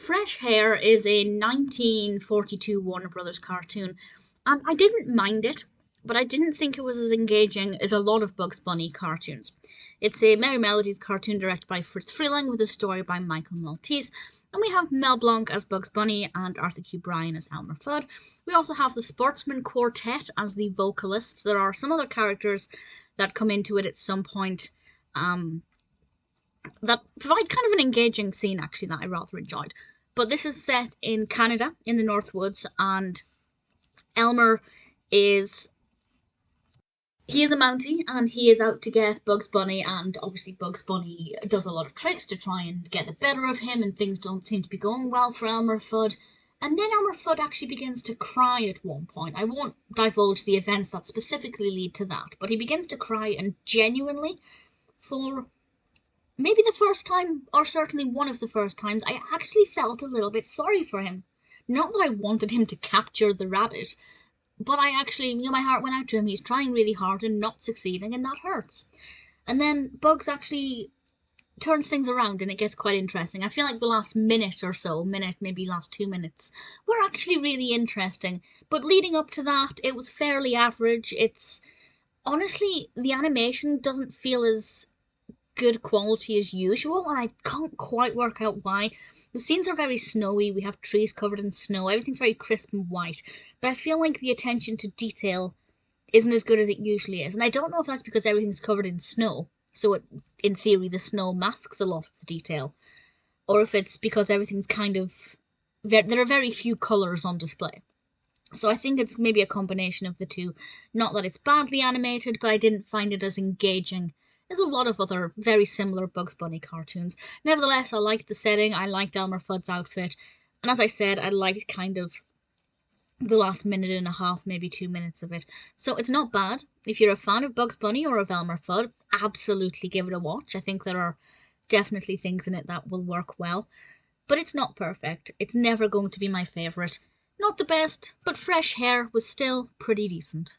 Fresh Hare is a 1942 Warner Brothers cartoon, and I didn't mind it, but I didn't think it was as engaging as a lot of Bugs Bunny cartoons. It's a Merrie Melodies cartoon directed by Freleng with a story by Michael Maltese, and we have Mel Blanc as Bugs Bunny and Arthur Q. Bryan as Elmer Fudd. We also have the Sportsmen Quartet as the vocalists. There are some other characters that come into it at some point that provide kind of an engaging scene, actually, that I rather enjoyed. But this is set in Canada, in the North Woods, and Elmer is... he is a Mountie, and he is out to get Bugs Bunny, and obviously Bugs Bunny does a lot of tricks to try and get the better of him, and things don't seem to be going well for Elmer Fudd. And then Elmer Fudd actually begins to cry at one point. I won't divulge the events that specifically lead to that, but he begins to cry, and genuinely, for maybe the first time, or certainly one of the first times, I actually felt a little bit sorry for him. Not that I wanted him to capture the rabbit, but I actually, my heart went out to him. He's trying really hard and not succeeding, and that hurts. And then Bugs actually turns things around, and it gets quite interesting. I feel like the last minute or so, maybe last 2 minutes, were actually really interesting. But leading up to that, it was fairly average. It's... honestly, the animation doesn't feel as good quality as usual, and I can't quite work out why. The scenes are very snowy, we have trees covered in snow, everything's very crisp and white, but I feel like the attention to detail isn't as good as it usually is, and I don't know if that's because everything's covered in snow, so in theory the snow masks a lot of the detail, or if it's because everything's kind of... there are very few colours on display. So I think it's maybe a combination of the two. Not that it's badly animated, but I didn't find it as engaging as a lot of other very similar Bugs Bunny cartoons. Nevertheless, I liked the setting, I liked Elmer Fudd's outfit, and as I said, I liked kind of the last minute and a half, maybe 2 minutes of it. So it's not bad. If you're a fan of Bugs Bunny or of Elmer Fudd, absolutely give it a watch. I think there are definitely things in it that will work well. But it's not perfect. It's never going to be my favourite. Not the best, but Fresh Hare was still pretty decent.